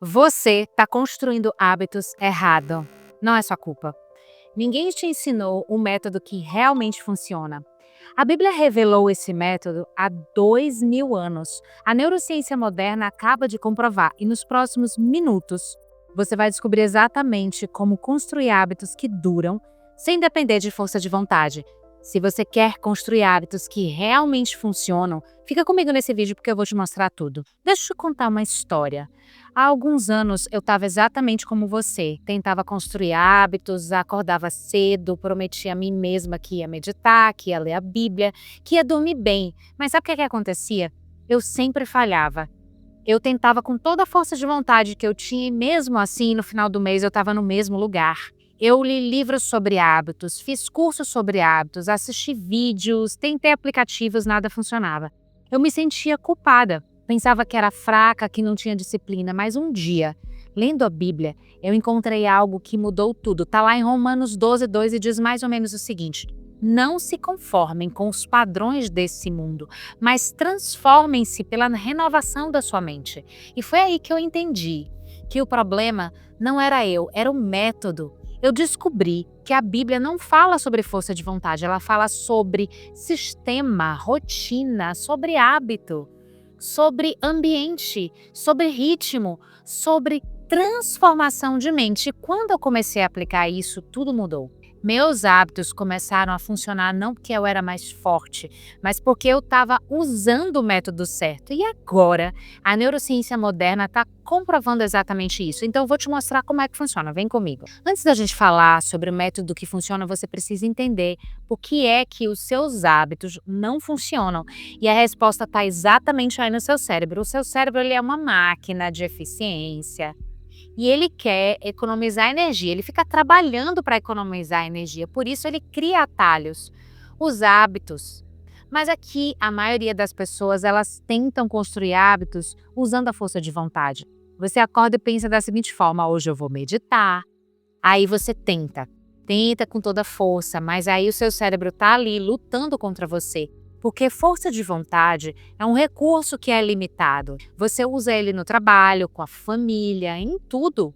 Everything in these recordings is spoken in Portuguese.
Você está construindo hábitos errado. Não é sua culpa. Ninguém te ensinou o método que realmente funciona. A Bíblia revelou esse método há 2000 anos. A neurociência moderna acaba de comprovar e nos próximos minutos você vai descobrir exatamente como construir hábitos que duram sem depender de força de vontade. Se você quer construir hábitos que realmente funcionam, fica comigo nesse vídeo porque eu vou te mostrar tudo. Deixa eu te contar uma história. Há alguns anos eu estava exatamente como você. Tentava construir hábitos, acordava cedo, prometia a mim mesma que ia meditar, que ia ler a Bíblia, que ia dormir bem. Mas sabe o que acontecia? Eu sempre falhava. Eu tentava com toda a força de vontade que eu tinha e mesmo assim, no final do mês, eu estava no mesmo lugar. Eu li livros sobre hábitos, fiz cursos sobre hábitos, assisti vídeos, tentei aplicativos, nada funcionava. Eu me sentia culpada, pensava que era fraca, que não tinha disciplina, mas um dia, lendo a Bíblia, eu encontrei algo que mudou tudo. Está lá em Romanos 12:2 e diz mais ou menos o seguinte: não se conformem com os padrões desse mundo, mas transformem-se pela renovação da sua mente. E foi aí que eu entendi que o problema não era eu, era o método. Eu descobri que a Bíblia não fala sobre força de vontade, ela fala sobre sistema, rotina, sobre hábito, sobre ambiente, sobre ritmo, sobre transformação de mente. E quando eu comecei a aplicar isso, tudo mudou. Meus hábitos começaram a funcionar não porque eu era mais forte, mas porque eu estava usando o método certo. E agora, a neurociência moderna está comprovando exatamente isso. Então, eu vou te mostrar como é que funciona. Vem comigo. Antes da gente falar sobre o método que funciona, você precisa entender por que é que os seus hábitos não funcionam. E a resposta está exatamente aí no seu cérebro. O seu cérebro ele é uma máquina de eficiência. E ele quer economizar energia, ele fica trabalhando para economizar energia, por isso ele cria atalhos, os hábitos. Mas aqui a maioria das pessoas elas tentam construir hábitos usando a força de vontade. Você acorda e pensa da seguinte forma: hoje eu vou meditar. Aí você tenta com toda a força, mas aí o seu cérebro está ali lutando contra você. Porque força de vontade é um recurso que é limitado. Você usa ele no trabalho, com a família, em tudo.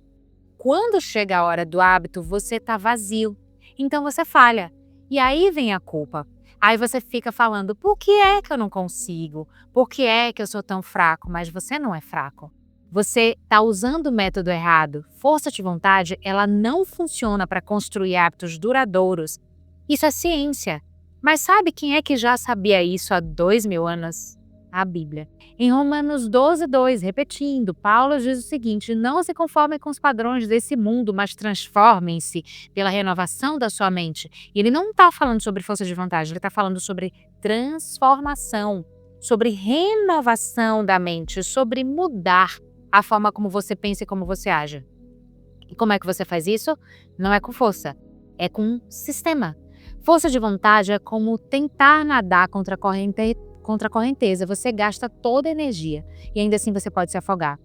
Quando chega a hora do hábito, você está vazio. Então você falha. E aí vem a culpa. Aí você fica falando, por que é que eu não consigo? Por que é que eu sou tão fraco? Mas você não é fraco. Você está usando o método errado. Força de vontade, ela não funciona para construir hábitos duradouros. Isso é ciência. Mas sabe quem é que já sabia isso há 2000 anos? A Bíblia. Em Romanos 12:2, repetindo, Paulo diz o seguinte: não se conformem com os padrões desse mundo, mas transformem-se pela renovação da sua mente. E ele não está falando sobre força de vontade, ele está falando sobre transformação, sobre renovação da mente, sobre mudar a forma como você pensa e como você age. E como é que você faz isso? Não é com força, é com sistema. Força de vontade é como tentar nadar contra a correnteza. Você gasta toda a energia e ainda assim você pode se afogar.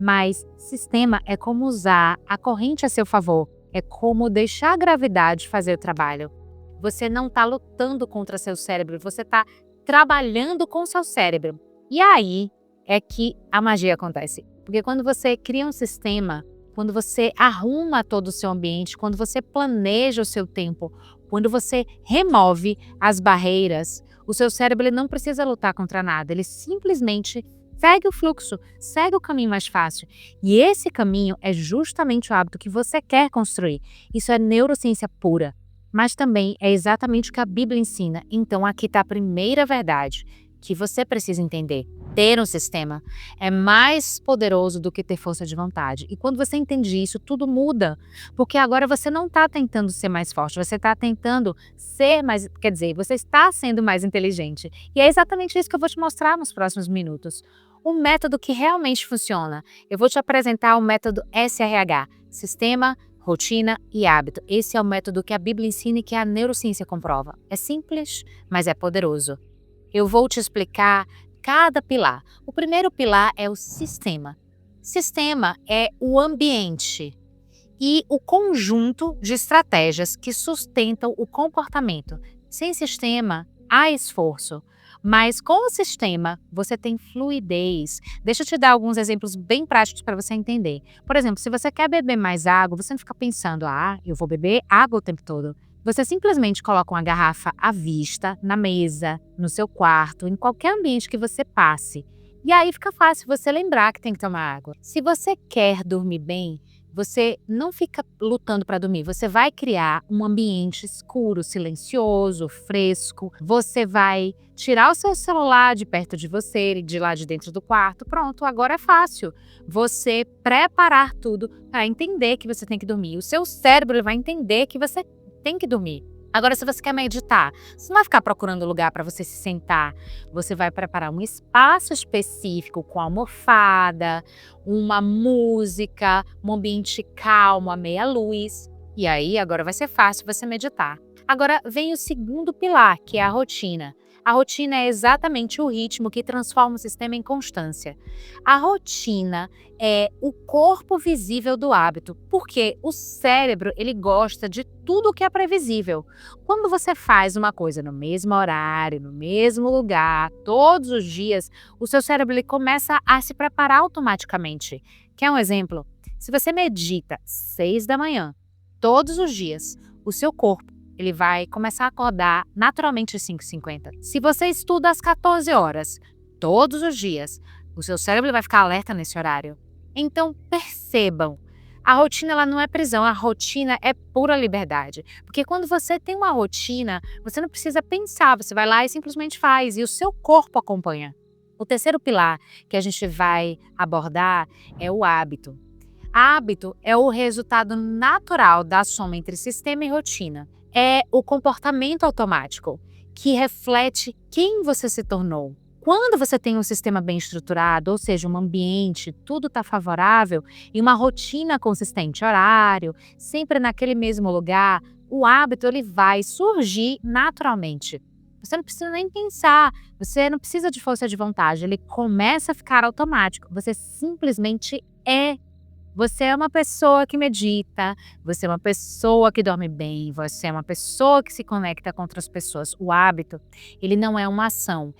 Mas sistema é como usar a corrente a seu favor. É como deixar a gravidade fazer o trabalho. Você não está lutando contra seu cérebro, você está trabalhando com seu cérebro. E aí é que a magia acontece. Porque quando você cria um sistema, quando você arruma todo o seu ambiente, quando você planeja o seu tempo, quando você remove as barreiras, o seu cérebro ele não precisa lutar contra nada, ele simplesmente segue o fluxo, segue o caminho mais fácil. E esse caminho é justamente o hábito que você quer construir. Isso é neurociência pura, mas também é exatamente o que a Bíblia ensina. Então aqui está a primeira verdade que você precisa entender. Ter um sistema é mais poderoso do que ter força de vontade. E quando você entende isso, tudo muda. Porque agora você não está tentando ser mais forte, você está tentando ser mais, quer dizer, você está sendo mais inteligente. E é exatamente isso que eu vou te mostrar nos próximos minutos. Um método que realmente funciona. Eu vou te apresentar o método SRH, Sistema, Rotina e Hábito. Esse é o método que a Bíblia ensina e que a neurociência comprova. É simples, mas é poderoso. Eu vou te explicar cada pilar. O primeiro pilar é o sistema. Sistema é o ambiente e o conjunto de estratégias que sustentam o comportamento. Sem sistema, há esforço. Mas com o sistema, você tem fluidez. Deixa eu te dar alguns exemplos bem práticos para você entender. Por exemplo, se você quer beber mais água, você não fica pensando, eu vou beber água o tempo todo. Você simplesmente coloca uma garrafa à vista, na mesa, no seu quarto, em qualquer ambiente que você passe. E aí fica fácil você lembrar que tem que tomar água. Se você quer dormir bem, você não fica lutando para dormir, você vai criar um ambiente escuro, silencioso, fresco. Você vai tirar o seu celular de perto de você, de lá de dentro do quarto. Pronto, agora é fácil. Você preparar tudo para entender que você tem que dormir. O seu cérebro vai entender que você tem que dormir. Agora, se você quer meditar, você não vai ficar procurando lugar para você se sentar. Você vai preparar um espaço específico com almofada, uma música, um ambiente calmo, à meia luz. E aí, agora vai ser fácil você meditar. Agora vem o segundo pilar, que é a rotina. A rotina é exatamente o ritmo que transforma o sistema em constância. A rotina é o corpo visível do hábito, porque o cérebro ele gosta de tudo que é previsível. Quando você faz uma coisa no mesmo horário, no mesmo lugar, todos os dias, o seu cérebro ele começa a se preparar automaticamente. Quer um exemplo? Se você medita 6 da manhã, todos os dias, o seu corpo ele vai começar a acordar naturalmente às 5h50. Se você estuda às 14 horas, todos os dias, o seu cérebro vai ficar alerta nesse horário. Então, percebam, a rotina ela não é prisão, a rotina é pura liberdade. Porque quando você tem uma rotina, você não precisa pensar, você vai lá e simplesmente faz, e o seu corpo acompanha. O terceiro pilar que a gente vai abordar é o hábito. Hábito é o resultado natural da soma entre sistema e rotina. É o comportamento automático que reflete quem você se tornou. Quando você tem um sistema bem estruturado, ou seja, um ambiente, tudo está favorável e uma rotina consistente, horário, sempre naquele mesmo lugar, o hábito ele vai surgir naturalmente. Você não precisa nem pensar, você não precisa de força de vontade, ele começa a ficar automático, você simplesmente é. Você é uma pessoa que medita, você é uma pessoa que dorme bem, você é uma pessoa que se conecta com outras pessoas. O hábito, ele não é uma ação,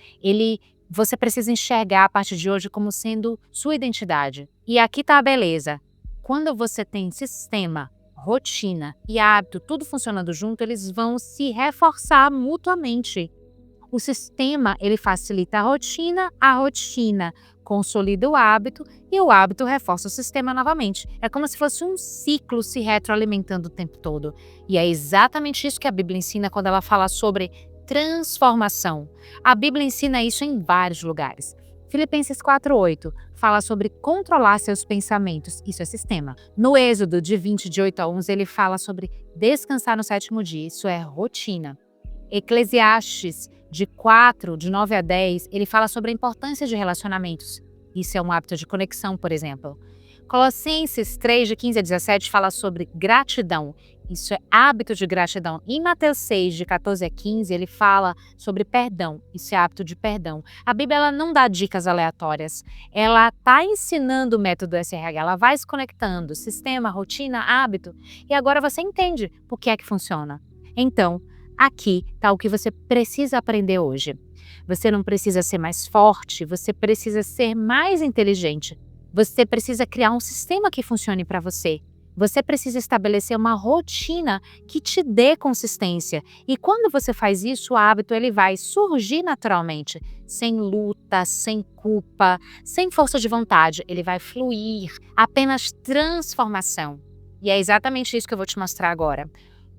você precisa enxergar a partir de hoje como sendo sua identidade. E aqui tá a beleza. Quando você tem sistema, rotina e hábito, tudo funcionando junto, eles vão se reforçar mutuamente. O sistema, ele facilita a rotina consolida o hábito e o hábito reforça o sistema novamente. É como se fosse um ciclo se retroalimentando o tempo todo. E é exatamente isso que a Bíblia ensina quando ela fala sobre transformação. A Bíblia ensina isso em vários lugares. Filipenses 4:8 fala sobre controlar seus pensamentos, isso é sistema. No Êxodo de 20, de 8 a 11, ele fala sobre descansar no sétimo dia, isso é rotina. Eclesiastes de 4, de 9 a 10, ele fala sobre a importância de relacionamentos. Isso é um hábito de conexão, por exemplo. Colossenses 3, de 15 a 17, fala sobre gratidão. Isso é hábito de gratidão. Em Mateus 6, de 14 a 15, ele fala sobre perdão. Isso é hábito de perdão. A Bíblia ela não dá dicas aleatórias. Ela está ensinando o método SRH. Ela vai se conectando. Sistema, rotina, hábito. E agora você entende por que é que funciona. Então, aqui está o que você precisa aprender hoje. Você não precisa ser mais forte, você precisa ser mais inteligente. Você precisa criar um sistema que funcione para você. Você precisa estabelecer uma rotina que te dê consistência. E quando você faz isso, o hábito ele vai surgir naturalmente, sem luta, sem culpa, sem força de vontade. Ele vai fluir, apenas transformação. E é exatamente isso que eu vou te mostrar agora.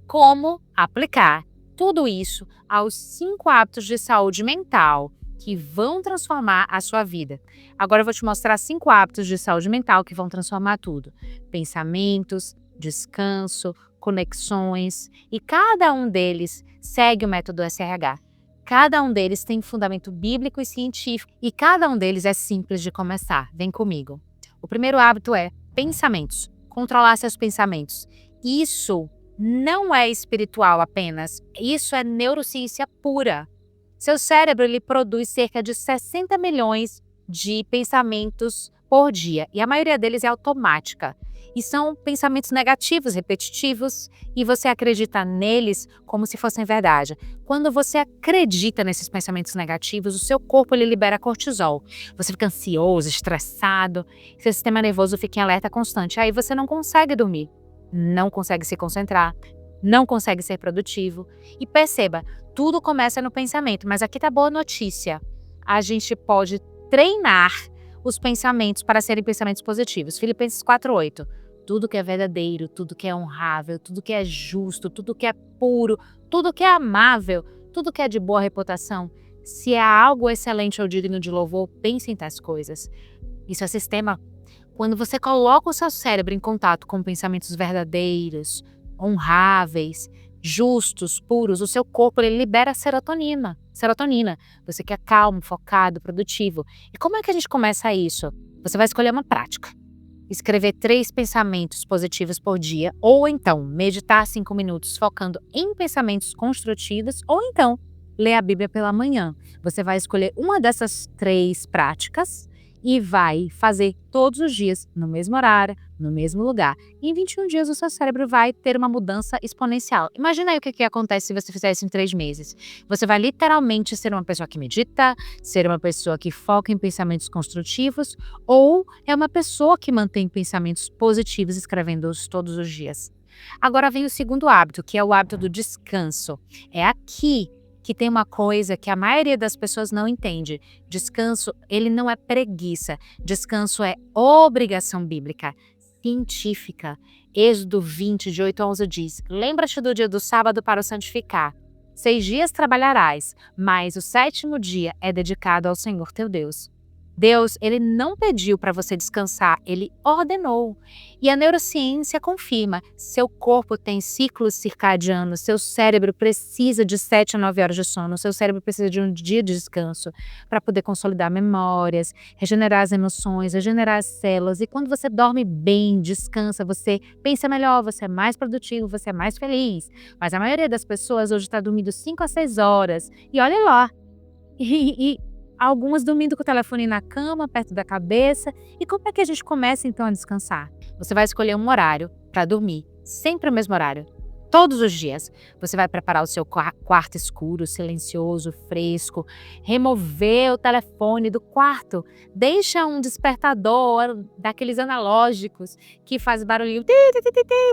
Como aplicar tudo isso aos 5 hábitos de saúde mental que vão transformar a sua vida. Agora eu vou te mostrar 5 hábitos de saúde mental que vão transformar tudo. Pensamentos, descanso, conexões e cada um deles segue o método SRH. Cada um deles tem fundamento bíblico e científico e cada um deles é simples de começar. Vem comigo. O primeiro hábito é pensamentos. Controlar seus pensamentos. Isso não é espiritual apenas, isso é neurociência pura. Seu cérebro ele produz cerca de 60 milhões de pensamentos por dia, e a maioria deles é automática. E são pensamentos negativos, repetitivos, e você acredita neles como se fossem verdade. Quando você acredita nesses pensamentos negativos, o seu corpo ele libera cortisol. Você fica ansioso, estressado, seu sistema nervoso fica em alerta constante. Aí você não consegue dormir, não consegue se concentrar, não consegue ser produtivo. E perceba, tudo começa no pensamento, mas aqui tá a boa notícia. A gente pode treinar os pensamentos para serem pensamentos positivos. Filipenses 4:8. Tudo que é verdadeiro, tudo que é honrável, tudo que é justo, tudo que é puro, tudo que é amável, tudo que é de boa reputação. Se há algo excelente ou digno de louvor, pense em tais coisas. Isso é sistema. Quando você coloca o seu cérebro em contato com pensamentos verdadeiros, honráveis, justos, puros, o seu corpo ele libera serotonina. Serotonina. Você quer calmo, focado, produtivo. E como é que a gente começa isso? Você vai escolher uma prática. Escrever 3 pensamentos positivos por dia, ou então meditar 5 minutos focando em pensamentos construtivos, ou então ler a Bíblia pela manhã. Você vai escolher uma dessas 3 práticas e vai fazer todos os dias, no mesmo horário, no mesmo lugar. E em 21 dias o seu cérebro vai ter uma mudança exponencial. Imagina aí o que acontece se você fizer isso em 3 meses. Você vai literalmente ser uma pessoa que medita, ser uma pessoa que foca em pensamentos construtivos, ou é uma pessoa que mantém pensamentos positivos escrevendo-os todos os dias. Agora vem o segundo hábito, que é o hábito do descanso. É aqui que tem uma coisa que a maioria das pessoas não entende. Descanso, ele não é preguiça. Descanso é obrigação bíblica, científica. Êxodo 20, de 8 a 11 diz: lembra-te do dia do sábado para o santificar. 6 dias trabalharás, mas o 7º dia é dedicado ao Senhor teu Deus. Deus, ele não pediu para você descansar, ele ordenou. E a neurociência confirma, seu corpo tem ciclos circadianos, seu cérebro precisa de 7 a 9 horas de sono, seu cérebro precisa de um dia de descanso para poder consolidar memórias, regenerar as emoções, regenerar as células. E quando você dorme bem, descansa, você pensa melhor, você é mais produtivo, você é mais feliz. Mas a maioria das pessoas hoje está dormindo 5 a 6 horas. E olha lá. E algumas dormindo com o telefone na cama, perto da cabeça. E como é que a gente começa então a descansar? Você vai escolher um horário para dormir, sempre o mesmo horário, todos os dias. Você vai preparar o seu quarto escuro, silencioso, fresco, remover o telefone do quarto, deixa um despertador daqueles analógicos que faz barulhinho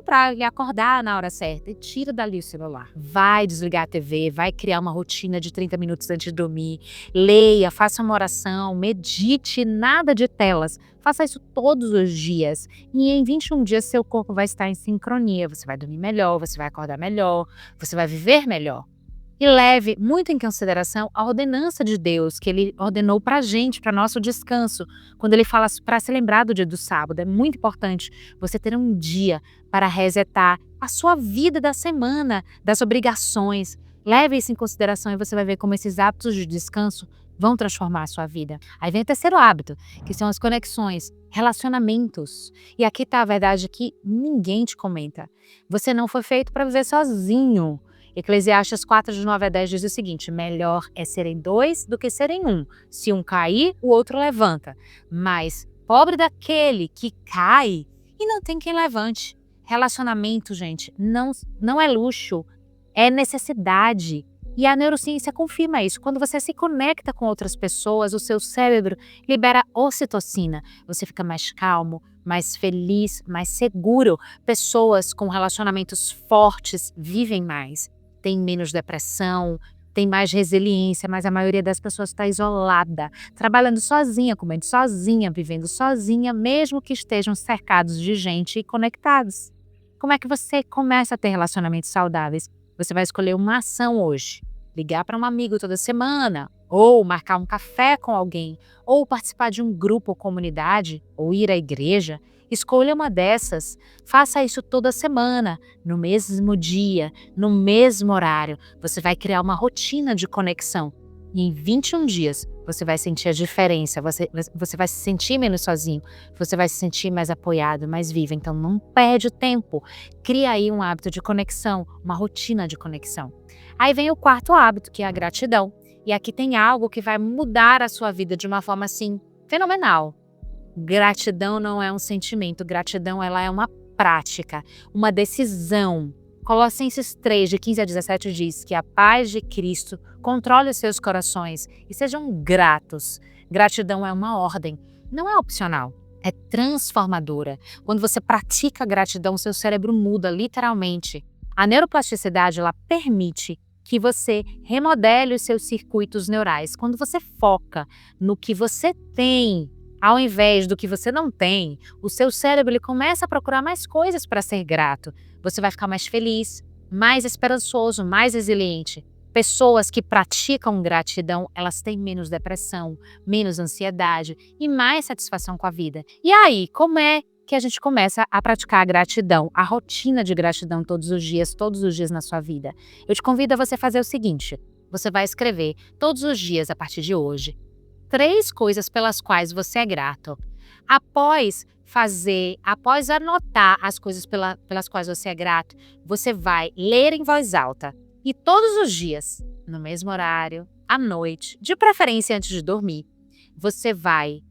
para lhe acordar na hora certa e tira dali o celular. Vai desligar a TV, vai criar uma rotina de 30 minutos antes de dormir, leia, faça uma oração, medite, nada de telas. Faça isso todos os dias e em 21 dias seu corpo vai estar em sincronia, você vai dormir melhor, você vai acordar melhor, você vai viver melhor. E leve muito em consideração a ordenança de Deus, que Ele ordenou para a gente, para nosso descanso. Quando Ele fala para se lembrar do dia do sábado, é muito importante você ter um dia para resetar a sua vida da semana, das obrigações. Leve isso em consideração e você vai ver como esses hábitos de descanso vão transformar a sua vida. Aí vem o terceiro hábito, que são as conexões, relacionamentos. E aqui está a verdade que ninguém te comenta. Você não foi feito para viver sozinho. Eclesiastes 4, de 9 a 10 diz o seguinte: melhor é serem 2 do que serem 1. Se um cair, o outro levanta. Mas pobre daquele que cai e não tem quem levante. Relacionamento, gente, não é luxo, é necessidade. E a neurociência confirma isso. Quando você se conecta com outras pessoas, o seu cérebro libera ocitocina. Você fica mais calmo, mais feliz, mais seguro. Pessoas com relacionamentos fortes vivem mais, têm menos depressão, têm mais resiliência, mas a maioria das pessoas está isolada, trabalhando sozinha, comendo sozinha, vivendo sozinha, mesmo que estejam cercados de gente e conectados. Como é que você começa a ter relacionamentos saudáveis? Você vai escolher uma ação hoje, ligar para um amigo toda semana, ou marcar um café com alguém, ou participar de um grupo ou comunidade, ou ir à igreja. Escolha uma dessas, faça isso toda semana, no mesmo dia, no mesmo horário. Você vai criar uma rotina de conexão. E em 21 dias, você vai sentir a diferença, você vai se sentir menos sozinho, você vai se sentir mais apoiado, mais vivo. Então não perde tempo, cria aí um hábito de conexão, uma rotina de conexão. Aí vem o quarto hábito, que é a gratidão. E aqui tem algo que vai mudar a sua vida de uma forma assim, fenomenal. Gratidão não é um sentimento, gratidão ela é uma prática, uma decisão. Colossenses 3, de 15 a 17 diz que a paz de Cristo controle os seus corações e sejam gratos. Gratidão é uma ordem, não é opcional, é transformadora. Quando você pratica a gratidão, seu cérebro muda literalmente. A neuroplasticidade ela permite que você remodele os seus circuitos neurais. Quando você foca no que você tem, ao invés do que você não tem, o seu cérebro ele começa a procurar mais coisas para ser grato. Você vai ficar mais feliz, mais esperançoso, mais resiliente. Pessoas que praticam gratidão, elas têm menos depressão, menos ansiedade e mais satisfação com a vida. E aí, como é que a gente começa a praticar a gratidão, a rotina de gratidão todos os dias na sua vida? Eu te convido a você fazer o seguinte, você vai escrever todos os dias a partir de hoje 3 coisas pelas quais você é grato. Após anotar as coisas pelas quais você é grato, você vai ler em voz alta. E todos os dias, no mesmo horário, à noite, de preferência antes de dormir, você vai,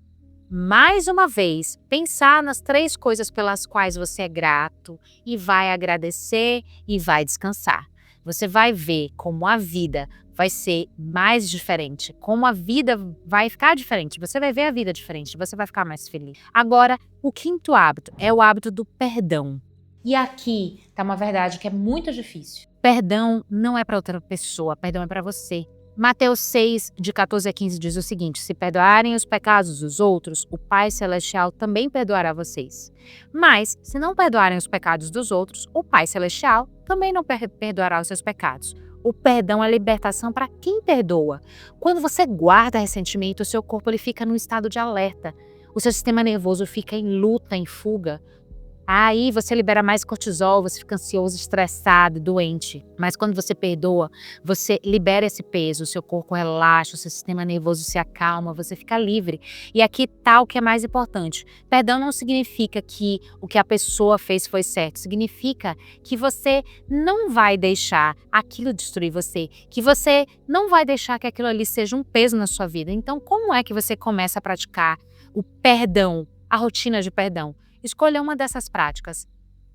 mais uma vez, pensar nas 3 coisas pelas quais você é grato e vai agradecer e vai descansar. Você vai ver como a vida vai ser mais diferente, como a vida vai ficar diferente, você vai ver a vida diferente, você vai ficar mais feliz. Agora, o 5º hábito é o hábito do perdão. E aqui tá uma verdade que é muito difícil. Perdão não é para outra pessoa, perdão é para você. Mateus 6, de 14 a 15 diz o seguinte, se perdoarem os pecados dos outros, o Pai Celestial também perdoará vocês. Mas, se não perdoarem os pecados dos outros, o Pai Celestial também não perdoará os seus pecados. O perdão é libertação para quem perdoa. Quando você guarda ressentimento, o seu corpo ele fica num estado de alerta. O seu sistema nervoso fica em luta, em fuga. Aí você libera mais cortisol, você fica ansioso, estressado, doente. Mas quando você perdoa, você libera esse peso, o seu corpo relaxa, o seu sistema nervoso se acalma, você fica livre. E aqui tá o que é mais importante. Perdão não significa que o que a pessoa fez foi certo. Significa que você não vai deixar aquilo destruir você. Que você não vai deixar que aquilo ali seja um peso na sua vida. Então, como é que você começa a praticar o perdão, a rotina de perdão? Escolha uma dessas práticas.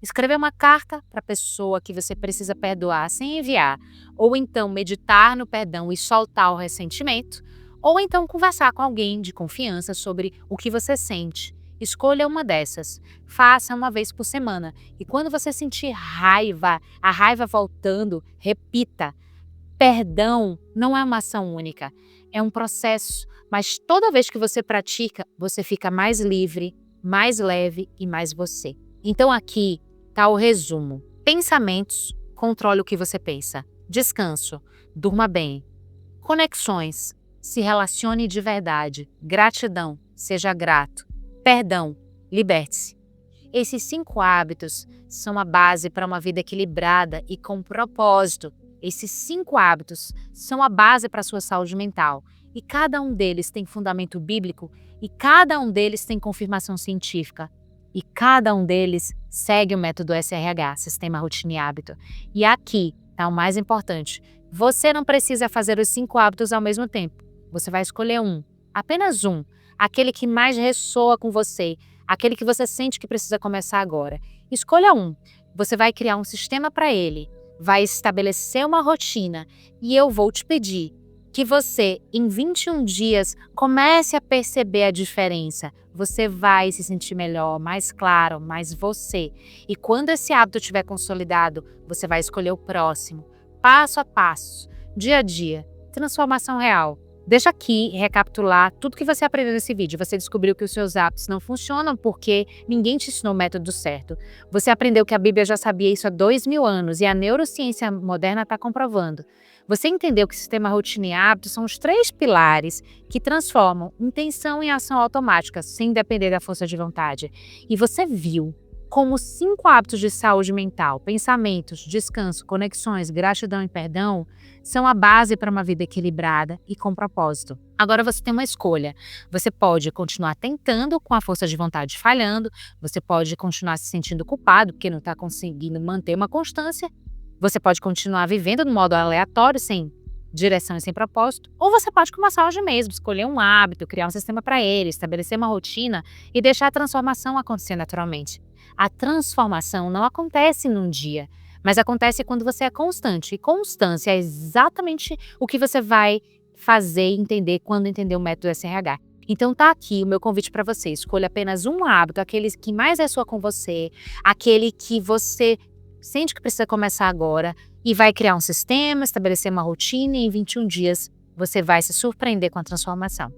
Escrever uma carta para a pessoa que você precisa perdoar sem enviar, ou então meditar no perdão e soltar o ressentimento, ou então conversar com alguém de confiança sobre o que você sente. Escolha uma dessas. Faça uma vez por semana. E quando você sentir raiva, a raiva voltando, repita. Perdão não é uma ação única, é um processo, mas toda vez que você pratica, você fica mais livre, mais leve e mais você. Então aqui está o resumo. Pensamentos, controle o que você pensa. Descanso, durma bem. Conexões, se relacione de verdade. Gratidão, seja grato. Perdão, liberte-se. Esses 5 hábitos são a base para uma vida equilibrada e com propósito. Esses 5 hábitos são a base para a sua saúde mental. E cada um deles tem fundamento bíblico e cada um deles tem confirmação científica. E cada um deles segue o método SRH, Sistema Rotina e Hábito. E aqui está o mais importante. Você não precisa fazer os 5 hábitos ao mesmo tempo. Você vai escolher um, apenas um, aquele que mais ressoa com você, aquele que você sente que precisa começar agora. Escolha um. Você vai criar um sistema para ele, vai estabelecer uma rotina e eu vou te pedir que você, em 21 dias, comece a perceber a diferença. Você vai se sentir melhor, mais claro, mais você. E quando esse hábito estiver consolidado, você vai escolher o próximo. Passo a passo, dia a dia, transformação real. Deixa aqui recapitular tudo que você aprendeu nesse vídeo. Você descobriu que os seus hábitos não funcionam porque ninguém te ensinou o método certo. Você aprendeu que a Bíblia já sabia isso há 2000 anos e a neurociência moderna está comprovando. Você entendeu que sistema, rotina e hábito são os 3 pilares que transformam intenção em ação automática, sem depender da força de vontade. E você viu como 5 hábitos de saúde mental, pensamentos, descanso, conexões, gratidão e perdão são a base para uma vida equilibrada e com propósito. Agora você tem uma escolha. Você pode continuar tentando com a força de vontade falhando, você pode continuar se sentindo culpado porque não está conseguindo manter uma constância, você pode continuar vivendo no modo aleatório sem direção e sem propósito, ou você pode começar hoje mesmo, escolher um hábito, criar um sistema para ele, estabelecer uma rotina e deixar a transformação acontecer naturalmente. A transformação não acontece num dia, mas acontece quando você é constante. E constância é exatamente o que você vai fazer e entender quando entender o método SRH. Então tá aqui o meu convite para você. Escolha apenas um hábito, aquele que mais ressoa com você, aquele que você sente que precisa começar agora e vai criar um sistema, estabelecer uma rotina e em 21 dias você vai se surpreender com a transformação.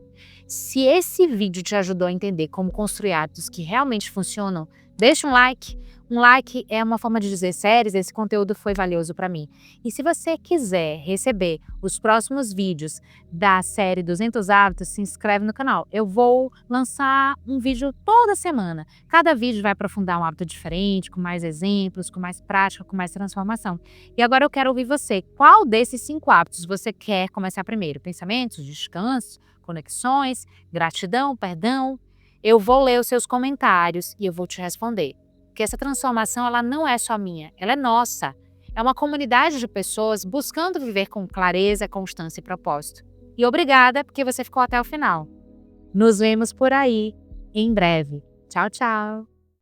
Se esse vídeo te ajudou a entender como construir hábitos que realmente funcionam, deixa um like. Um like é uma forma de dizer, séries, esse conteúdo foi valioso para mim. E se você quiser receber os próximos vídeos da série 200 hábitos, se inscreve no canal. Eu vou lançar um vídeo toda semana. Cada vídeo vai aprofundar um hábito diferente, com mais exemplos, com mais prática, com mais transformação. E agora eu quero ouvir você. Qual desses 5 hábitos você quer começar primeiro? Pensamentos, descanso, conexões, gratidão, perdão? Eu vou ler os seus comentários e eu vou te responder. Porque essa transformação ela não é só minha, ela é nossa. É uma comunidade de pessoas buscando viver com clareza, constância e propósito. E obrigada porque você ficou até o final. Nos vemos por aí em breve. Tchau, tchau!